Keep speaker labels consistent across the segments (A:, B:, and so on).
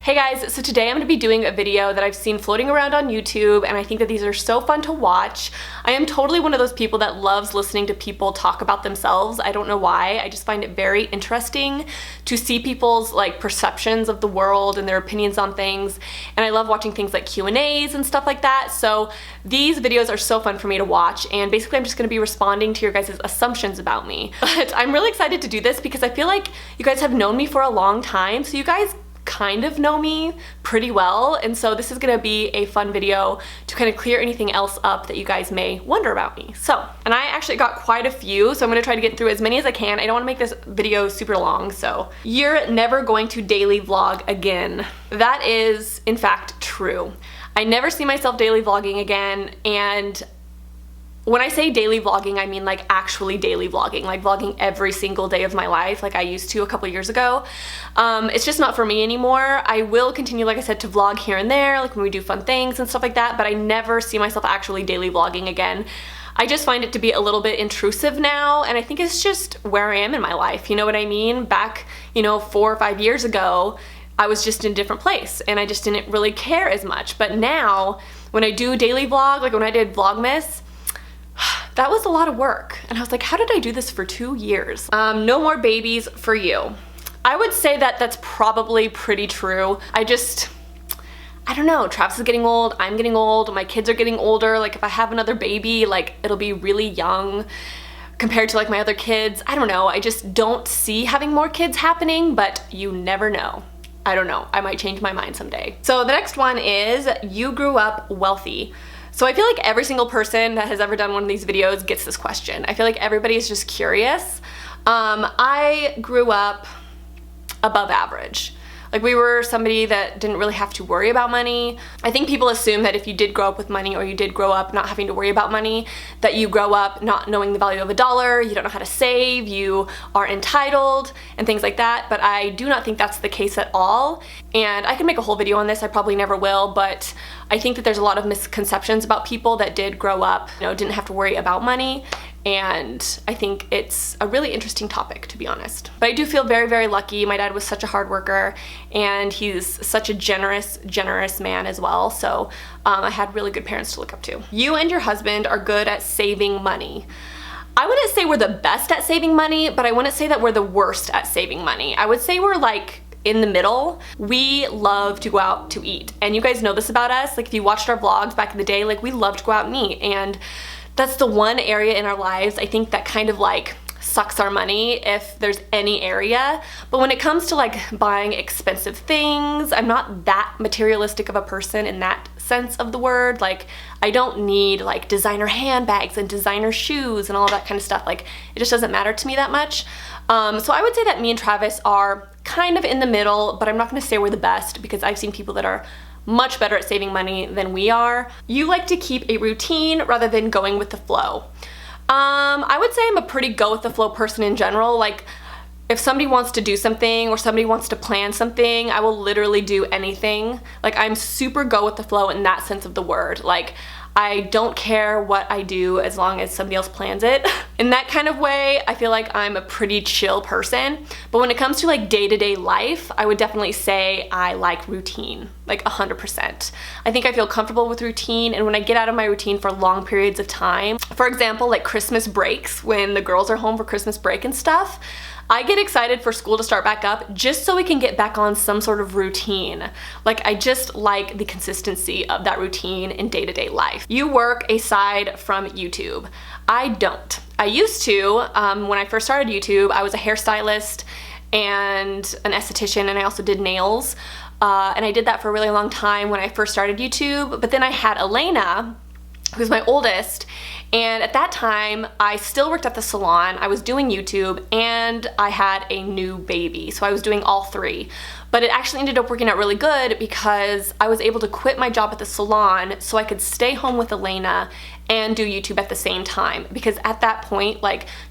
A: Hey guys, so today I'm going to be doing a video that I've seen floating around on YouTube, and I think that these are so fun to watch. I am totally one of those people that loves listening to people talk about themselves. I don't know why, I just find it very interesting to see people's perceptions of the world and their opinions on things, and I love watching things like Q&As and stuff like that. So these videos are so fun for me to watch, and basically I'm just going to be responding to your guys' assumptions about me. But I'm really excited to do this because I feel like you guys have known me for a long time, so you guys kind of know me pretty well, and so this is gonna be a fun video to kind of clear anything else up that you guys may wonder about me. And I actually got quite a few, so I'm gonna try to get through as many as I can. I don't want to make this video super long. So, you're never going to daily vlog again. That is in fact true. I never see myself daily vlogging again, and when I say daily vlogging, I mean actually daily vlogging, vlogging every single day of my life like I used to a couple years ago. It's just not for me anymore. I will continue, like I said, to vlog here and there, when we do fun things and stuff like that, but I never see myself actually daily vlogging again. I just find it to be a little bit intrusive now, and I think it's just where I am in my life, you know what I mean? Back, 4 or 5 years ago, I was just in a different place, and I just didn't really care as much. But now, when I do daily vlog, when I did Vlogmas, that was a lot of work, and I was like, how did I do this for 2 years? No more babies for you. I would say that that's probably pretty true. I don't know, Travis is getting old, I'm getting old, my kids are getting older. If I have another baby, it'll be really young compared to my other kids. I don't know, I just don't see having more kids happening, but you never know. I don't know, I might change my mind someday. So the next one is, you grew up wealthy. So I feel like every single person that has ever done one of these videos gets this question. I feel like everybody is just curious. I grew up above average. We were somebody that didn't really have to worry about money. I think people assume that if you did grow up with money, or you did grow up not having to worry about money, that you grow up not knowing the value of a dollar, you don't know how to save, you are entitled, and things like that. But I do not think that's the case at all. And I can make a whole video on this, I probably never will, but I think that there's a lot of misconceptions about people that did grow up, didn't have to worry about money. And I think it's a really interesting topic, to be honest. But I do feel very, very lucky. My dad was such a hard worker, and he's such a generous man as well. So I had really good parents to look up to. You and your husband are good at saving money. I wouldn't say we're the best at saving money, but I wouldn't say that we're the worst at saving money. I would say we're in the middle. We love to go out to eat. And you guys know this about us. If you watched our vlogs back in the day, we love to go out and eat. And that's the one area in our lives I think that kind of sucks our money, if there's any area. But when it comes to buying expensive things, I'm not that materialistic of a person in that sense of the word. I don't need designer handbags and designer shoes and all that kind of stuff. It just doesn't matter to me that much. So I would say that me and Travis are kind of in the middle, but I'm not gonna say we're the best, because I've seen people that are much better at saving money than we are. You like to keep a routine rather than going with the flow. I would say I'm a pretty go with the flow person in general. If somebody wants to do something or somebody wants to plan something, I will literally do anything. I'm super go with the flow in that sense of the word. I don't care what I do as long as somebody else plans it. In that kind of way, I feel like I'm a pretty chill person. But when it comes to day-to-day life, I would definitely say I like routine, 100%. I think I feel comfortable with routine, and when I get out of my routine for long periods of time, for example, Christmas breaks, when the girls are home for Christmas break and stuff, I get excited for school to start back up just so we can get back on some sort of routine. I just like the consistency of that routine in day-to-day life. You work aside from YouTube. I don't. I used to. When I first started YouTube, I was a hairstylist and an esthetician, and I also did nails. And I did that for a really long time when I first started YouTube, but then I had Elena, who's my oldest, and at that time I still worked at the salon, I was doing YouTube, and I had a new baby, so I was doing all three. But it actually ended up working out really good because I was able to quit my job at the salon so I could stay home with Elena and do YouTube at the same time, because at that point,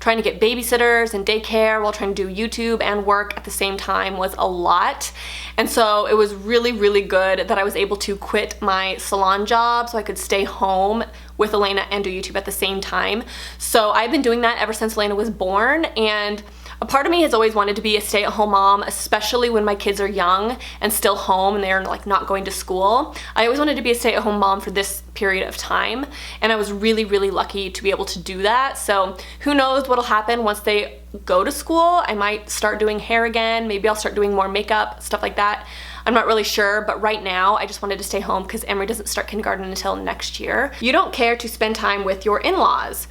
A: trying to get babysitters and daycare while trying to do YouTube and work at the same time was a lot. And so it was really, really good that I was able to quit my salon job so I could stay home with Elena and do YouTube at the same time. So I've been doing that ever since Elena was born, and A part of me has always wanted to be a stay-at-home mom, especially when my kids are young and still home and they're like not going to school. I always wanted to be a stay-at-home mom for this period of time, and I was really, really lucky to be able to do that. So who knows what'll happen once they go to school. I might start doing hair again, maybe I'll start doing more makeup, stuff like that. I'm not really sure, but right now I just wanted to stay home because Emery doesn't start kindergarten until next year. You don't care to spend time with your in-laws.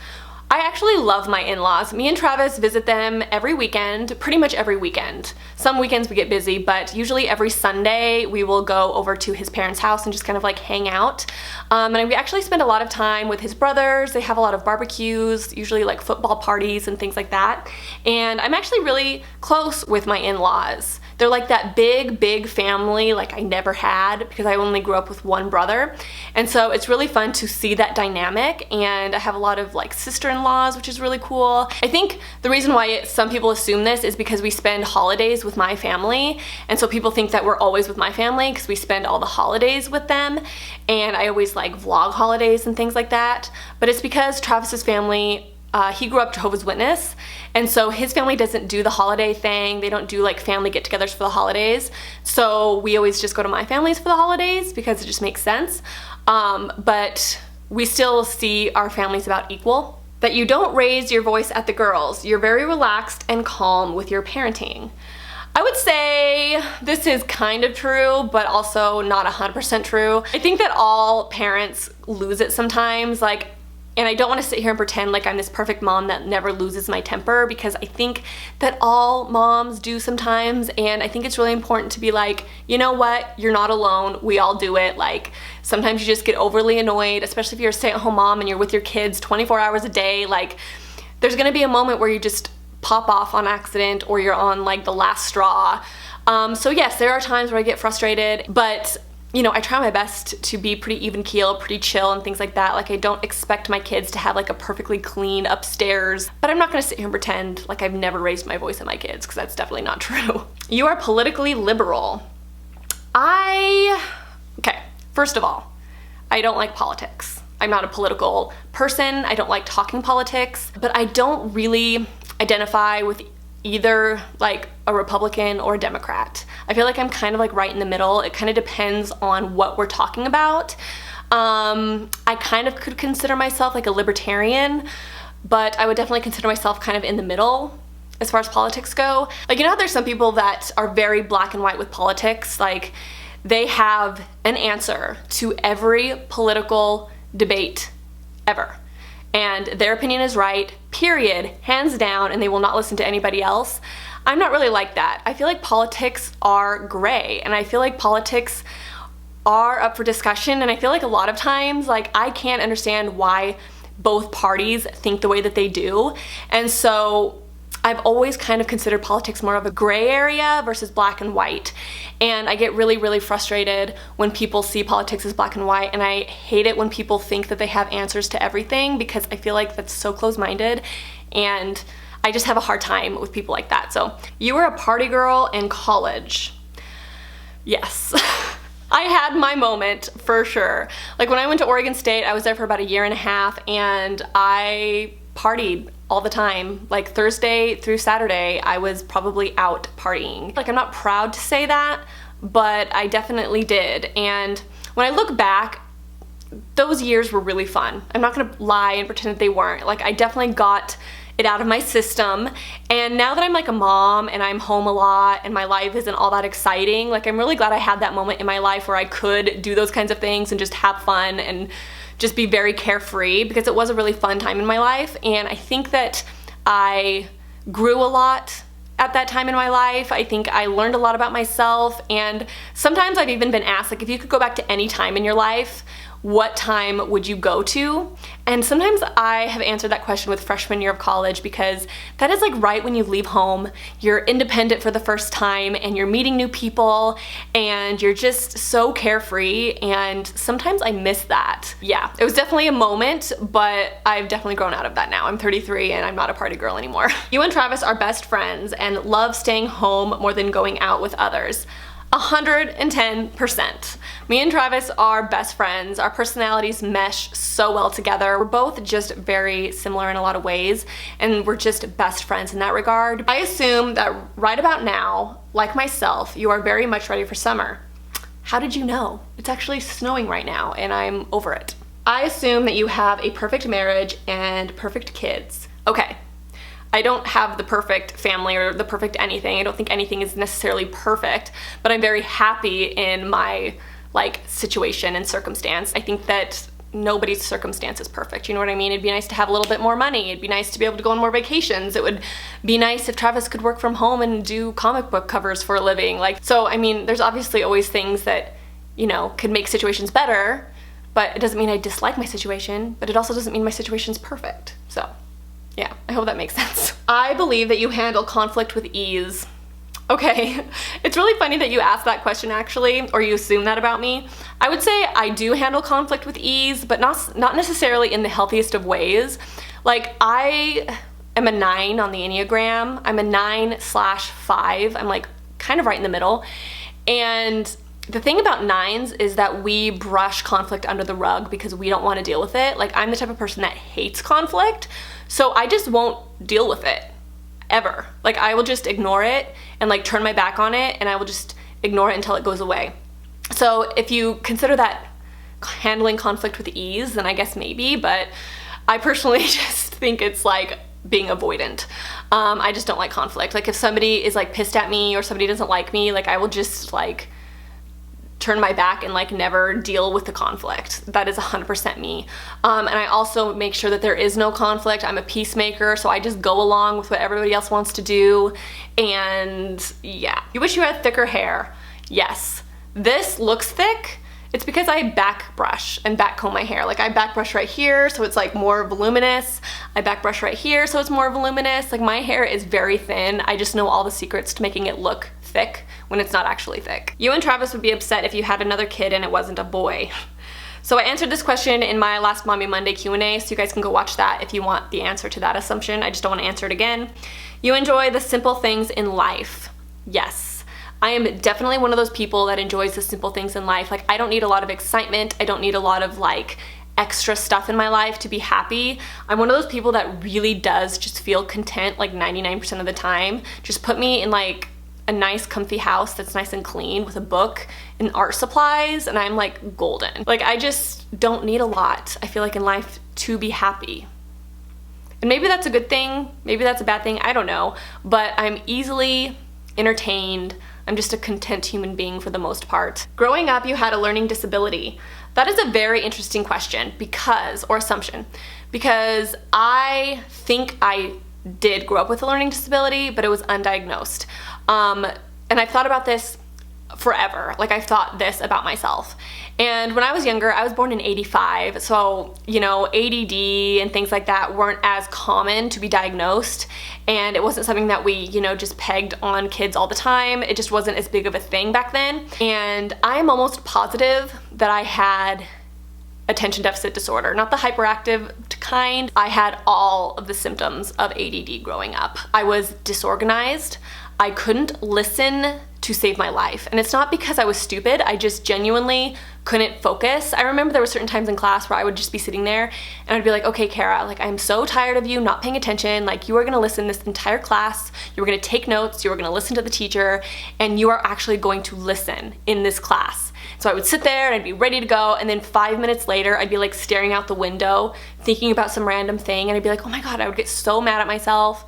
A: I actually love my in-laws. Me and Travis visit them every weekend, pretty much every weekend. Some weekends we get busy, but usually every Sunday we will go over to his parents' house and just kind of like hang out. And we actually spend a lot of time with his brothers. They have a lot of barbecues, usually like football parties and things like that. And I'm actually really close with my in-laws. They're like that big family like I never had because I only grew up with one brother. And so it's really fun to see that dynamic, and I have a lot of like sister-in-laws, which is really cool. I think the reason why some people assume this is because we spend holidays with my family, and so people think that we're always with my family because we spend all the holidays with them, and I always like vlog holidays and things like that. But it's because Travis's family, he grew up Jehovah's Witness, and so his family doesn't do the holiday thing. They don't do like family get-togethers for the holidays. So we always just go to my family's for the holidays because it just makes sense. But we still see our families about equal. That you don't raise your voice at the girls. You're very relaxed and calm with your parenting. I would say this is kind of true, but also not 100% true. I think that all parents lose it sometimes. And I don't want to sit here and pretend like I'm this perfect mom that never loses my temper, because I think that all moms do sometimes, and I think it's really important to be like, you know what, you're not alone, we all do it. Like, sometimes you just get overly annoyed, especially if you're a stay-at-home mom and you're with your kids 24 hours a day. Like, there's gonna be a moment where you just pop off on accident, or you're on like the last straw. So yes, there are times where I get frustrated, but you know, I try my best to be pretty even keel, pretty chill and things like that. Like, I don't expect my kids to have like a perfectly clean upstairs, but I'm not gonna sit here and pretend like I've never raised my voice at my kids, because that's definitely not true. You are politically liberal. Okay, first of all, I don't like politics. I'm not a political person. I don't like talking politics, but I don't really identify with either like a Republican or a Democrat. I feel like I'm kind of like right in the middle. It kind of depends on what we're talking about. I kind of could consider myself like a libertarian, but I would definitely consider myself kind of in the middle as far as politics go. Like, you know how there's some people that are very black and white with politics? Like, they have an answer to every political debate ever, and their opinion is right, period, hands down, and they will not listen to anybody else. I'm not really like that. I feel like politics are gray, and I feel like politics are up for discussion, and I feel like a lot of times, like, I can't understand why both parties think the way that they do, and so I've always kind of considered politics more of a gray area versus black and white. And I get really, really frustrated when people see politics as black and white, and I hate it when people think that they have answers to everything, because I feel like that's so close-minded, and I just have a hard time with people like that. So, you were a party girl in college. Yes. I had my moment, for sure. Like, when I went to Oregon State, I was there for about 1.5 years, and I partied all the time. Like, Thursday through Saturday, I was probably out partying. Like, I'm not proud to say that, but I definitely did. And when I look back, those years were really fun. I'm not gonna lie and pretend that they weren't. Like, I definitely got it out of my system, and now that I'm like a mom and I'm home a lot and my life isn't all that exciting, like, I'm really glad I had that moment in my life where I could do those kinds of things and just have fun and just be very carefree, because it was a really fun time in my life. And I think that I grew a lot at that time in my life. I think I learned a lot about myself, and sometimes I've even been asked, like, if you could go back to any time in your life, what time would you go to? And sometimes I have answered that question with freshman year of college, because that is like right when you leave home, you're independent for the first time, and you're meeting new people, and you're just so carefree, and sometimes I miss that. Yeah, it was definitely a moment, but I've definitely grown out of that now. I'm 33 and I'm not a party girl anymore. You and Travis are best friends and love staying home more than going out with others. 110%. Me and Travis are best friends. Our personalities mesh so well together. We're both just very similar in a lot of ways, and we're just best friends in that regard. I assume that right about now, like myself, you are very much ready for summer. How did you know? It's actually snowing right now, and I'm over it. I assume that you have a perfect marriage and perfect kids. Okay. I don't have the perfect family or the perfect anything. I don't think anything is necessarily perfect, but I'm very happy in my situation and circumstance. I think that nobody's circumstance is perfect. You know what I mean? It'd be nice to have a little bit more money. It'd be nice to be able to go on more vacations. It would be nice if Travis could work from home and do comic book covers for a living. So I mean, there's obviously always things that, could make situations better, but it doesn't mean I dislike my situation, but it also doesn't mean my situation's perfect. So yeah, I hope that makes sense. I believe that you handle conflict with ease. Okay, it's really funny that you asked that question actually, or you assume that about me. I would say I do handle conflict with ease, but not necessarily in the healthiest of ways. I am a 9 on the Enneagram. I'm a 9/5. I'm kind of right in the middle. And the thing about 9s is that we brush conflict under the rug because we don't want to deal with it. I'm the type of person that hates conflict, so I just won't deal with it, ever. I will just ignore it and turn my back on it, and I will just ignore it until it goes away. So if you consider that handling conflict with ease, then I guess maybe, but I personally just think it's being avoidant. I just don't like conflict. If somebody is pissed at me or somebody doesn't like me, I will just turn my back and never deal with the conflict. That is 100% me. And I also make sure that there is no conflict. I'm a peacemaker, so I just go along with what everybody else wants to do. And yeah. You wish you had thicker hair. Yes. This looks thick. It's because I back brush and back comb my hair. I back brush right here, so it's more voluminous. I back brush right here, so it's more voluminous. My hair is very thin. I just know all the secrets to making it look thick when it's not actually thick. You and Travis would be upset if you had another kid and it wasn't a boy. So I answered this question in my last Mommy Monday Q&A, so you guys can go watch that if you want the answer to that assumption. I just don't want to answer it again. You enjoy the simple things in life. Yes. I am definitely one of those people that enjoys the simple things in life. I don't need a lot of excitement. I don't need a lot of extra stuff in my life to be happy. I'm one of those people that really does just feel content 99% of the time. Just put me in a nice comfy house that's nice and clean with a book and art supplies, and I'm golden. I just don't need a lot, I feel in life, to be happy. And maybe that's a good thing, maybe that's a bad thing, I don't know, but I'm easily entertained. I'm just a content human being for the most part. Growing up, you had a learning disability. That is a very interesting question or assumption, because I think I did grow up with a learning disability, but it was undiagnosed. And I've thought about this forever. I've thought this about myself. And when I was younger, I was born in 85, so, ADD and things like that weren't as common to be diagnosed, and it wasn't something that we, just pegged on kids all the time. It just wasn't as big of a thing back then. And I am almost positive that I had attention deficit disorder, not the hyperactive kind. I had all of the symptoms of ADD growing up. I was disorganized. I couldn't listen to save my life. And it's not because I was stupid, I just genuinely couldn't focus. I remember there were certain times in class where I would just be sitting there and I'd be like, okay, Carah, I'm so tired of you not paying attention. You are gonna listen this entire class, you were gonna take notes, you were gonna listen to the teacher, and you are actually going to listen in this class. So I would sit there and I'd be ready to go, and then 5 minutes later, I'd be staring out the window, thinking about some random thing, and I'd be like, oh my God, I would get so mad at myself.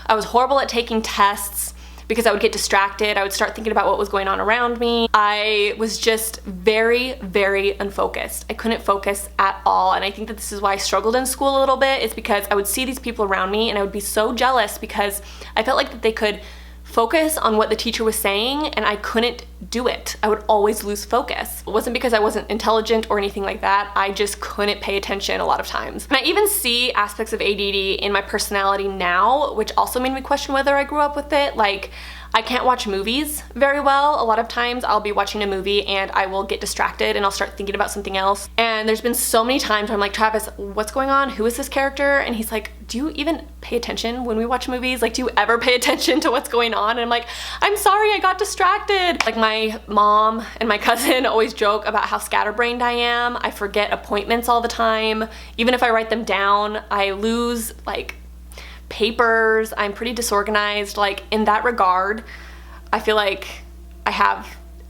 A: I was horrible at taking tests because I would get distracted. I would start thinking about what was going on around me. I was just very, very unfocused. I couldn't focus at all, and I think that this is why I struggled in school a little bit. It's because I would see these people around me and I would be so jealous because I felt that they could focus on what the teacher was saying and I couldn't do it. I would always lose focus. It wasn't because I wasn't intelligent or anything like that. I just couldn't pay attention a lot of times. And I even see aspects of ADD in my personality now, which also made me question whether I grew up with it. I can't watch movies very well. A lot of times I'll be watching a movie and I will get distracted and I'll start thinking about something else. And there's been so many times where I'm like, Travis, what's going on? Who is this character? And he's like, do you even pay attention when we watch movies? Like, do you ever pay attention to what's going on? And I'm like, I'm sorry, I got distracted. Like, my mom and my cousin always joke about how scatterbrained I am. I forget appointments all the time. Even if I write them down, I lose like papers. I'm pretty disorganized. Like, in that regard, I feel like I have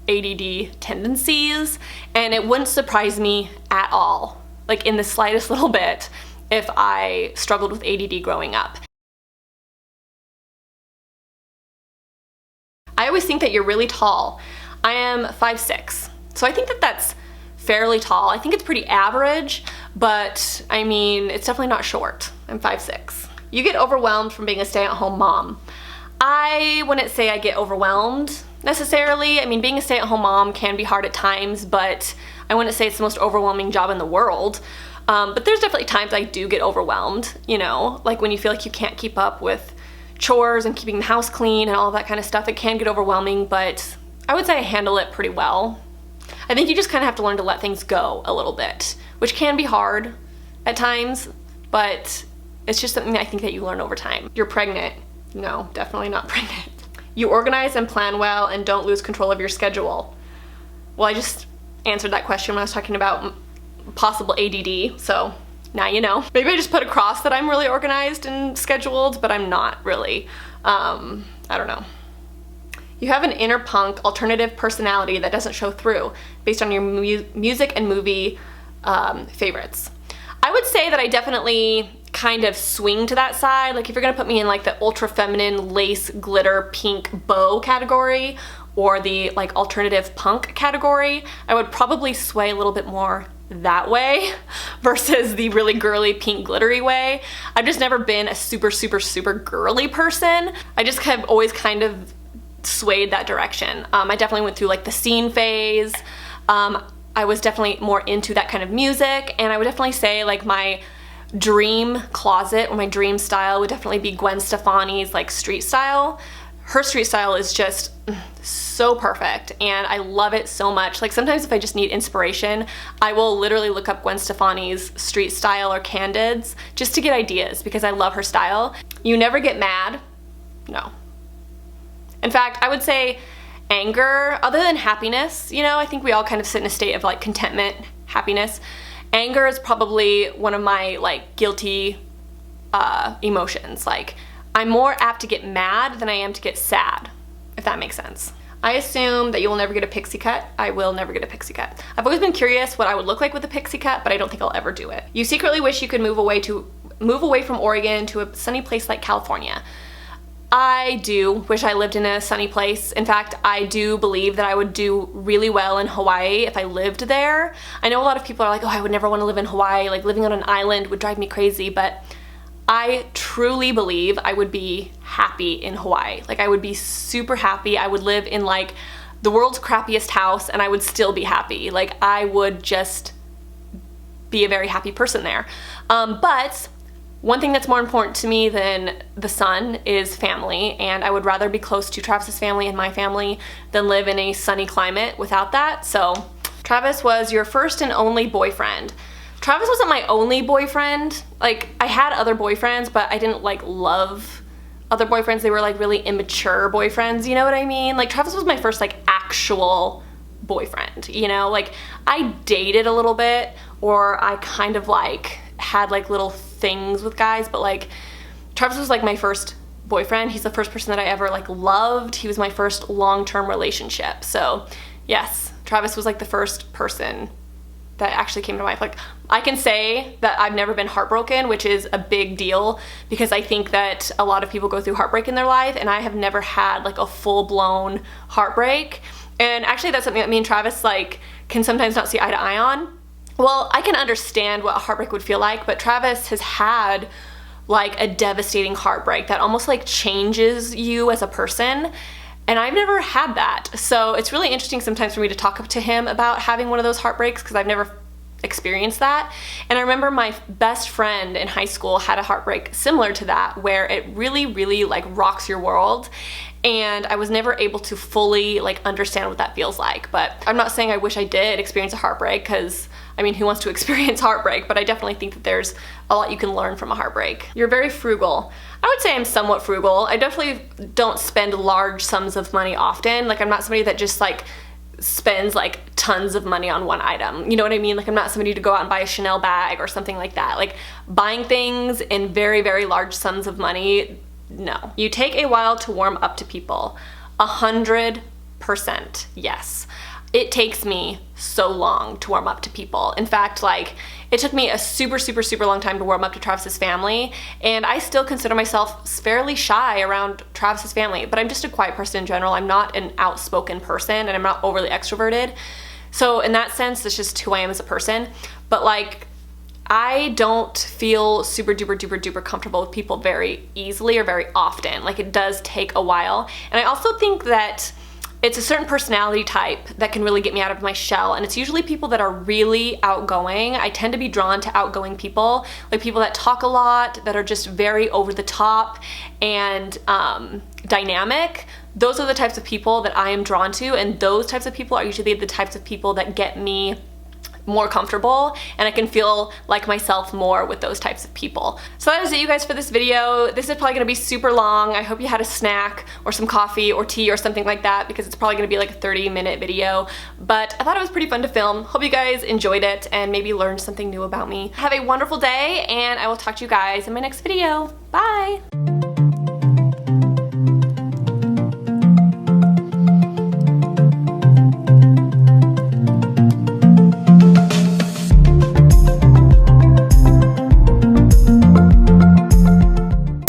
A: ADD tendencies, and it wouldn't surprise me at all, like in the slightest little bit, if I struggled with ADD growing up. I always think that you're really tall. I am 5'6", so I think that that's fairly tall. I think it's pretty average, but I mean, it's definitely not short. I'm 5'6". You get overwhelmed from being a stay-at-home mom. I wouldn't say I get overwhelmed necessarily. I mean, being a stay-at-home mom can be hard at times, but I wouldn't say it's the most overwhelming job in the world. But there's definitely times I do get overwhelmed, you know, like when you feel like you can't keep up with chores and keeping the house clean and all that kind of stuff. It can get overwhelming, but I would say I handle it pretty well. I think you just kind of have to learn to let things go a little bit, which can be hard at times, but it's just something that I think that you learn over time. You're pregnant. No, definitely not pregnant. You organize and plan well and don't lose control of your schedule. Well, I just answered that question when I was talking about possible ADD, so now you know. Maybe I just put across that I'm really organized and scheduled, but I'm not really. I don't know. You have an inner punk alternative personality that doesn't show through based on your music and movie favorites. I would say that I definitely kind of swing to that side. Like, if you're gonna put me in like the ultra feminine lace glitter pink bow category or the like alternative punk category, I would probably sway a little bit more that way versus the really girly pink glittery way. I've just never been a super girly person. I just have always kind of swayed that direction. I definitely went through like the scene phase. I was definitely more into that kind of music, and I would definitely say like my dream closet or my dream style would definitely be Gwen Stefani's like street style. Her street style is just so perfect and I love it so much. Like, sometimes if I just need inspiration, I will literally look up Gwen Stefani's street style or candids just to get ideas because I love her style. You never get mad. No. In fact, I would say anger, other than happiness, you know, I think we all kind of sit in a state of like contentment, happiness. Anger is probably one of my like guilty emotions. Like, I'm more apt to get mad than I am to get sad, if that makes sense. I assume that you will never get a pixie cut. I will never get a pixie cut. I've always been curious what I would look like with a pixie cut, but I don't think I'll ever do it. You secretly wish you could move away from Oregon to a sunny place like California. I do wish I lived in a sunny place. In fact, I do believe that I would do really well in Hawaii if I lived there. I know a lot of people are like, oh, I would never want to live in Hawaii. Like, living on an island would drive me crazy, but I truly believe I would be happy in Hawaii. Like, I would be super happy. I would live in like the world's crappiest house and I would still be happy. Like, I would just be a very happy person there. But one thing that's more important to me than the sun is family, and I would rather be close to Travis's family and my family than live in a sunny climate without that. So Travis was your first and only boyfriend. Travis wasn't my only boyfriend. Like, I had other boyfriends, but I didn't like love other boyfriends. They were like really immature boyfriends, you know what I mean? Like, Travis was my first like actual boyfriend, you know? Like, I dated a little bit, or I kind of like had like little things with guys, but like Travis was like my first boyfriend. He's the first person that I ever like loved. He was my first long-term relationship. So yes, Travis was like the first person that actually came to my life. Like, I can say that I've never been heartbroken, which is a big deal because I think that a lot of people go through heartbreak in their life, and I have never had like a full-blown heartbreak. And actually that's something that me and Travis like can sometimes not see eye to eye on. Well, I can understand what a heartbreak would feel like, but Travis has had like a devastating heartbreak that almost like changes you as a person, and I've never had that. So it's really interesting sometimes for me to talk to him about having one of those heartbreaks because I've never experienced that. And I remember my best friend in high school had a heartbreak similar to that, where it really like rocks your world. and I was never able to fully like understand what that feels like. But I'm not saying I wish I did experience a heartbreak, because I mean, who wants to experience heartbreak? But I definitely think that there's a lot you can learn from a heartbreak. You're very frugal. I would say I'm somewhat frugal. I definitely don't spend large sums of money often. Like, I'm not somebody that just like spends like tons of money on one item. You know what I mean? Like, I'm not somebody to go out and buy a Chanel bag or something like that. Like, buying things in very, very large sums of money, no. You take a while to warm up to people. 100%, yes. It takes me so long to warm up to people. In fact, like, it took me a super, super, super long time to warm up to Travis's family, and I still consider myself fairly shy around Travis's family, but I'm just a quiet person in general. I'm not an outspoken person, and I'm not overly extroverted. So in that sense, it's just who I am as a person. But like, I don't feel super duper duper duper comfortable with people very easily or very often. Like, it does take a while. And I also think that it's a certain personality type that can really get me out of my shell, and it's usually people that are really outgoing. I tend to be drawn to outgoing people, like people that talk a lot, that are just very over the top and dynamic. Those are the types of people that I am drawn to, and those types of people are usually the types of people that get me more comfortable, and I can feel like myself more with those types of people. So that is it, you guys, for this video. This is probably gonna be super long. I hope you had a snack or some coffee or tea or something like that, because it's probably gonna be like a 30-minute video, but I thought it was pretty fun to film. Hope you guys enjoyed it and maybe learned something new about me. Have a wonderful day, and I will talk to you guys in my next video. Bye!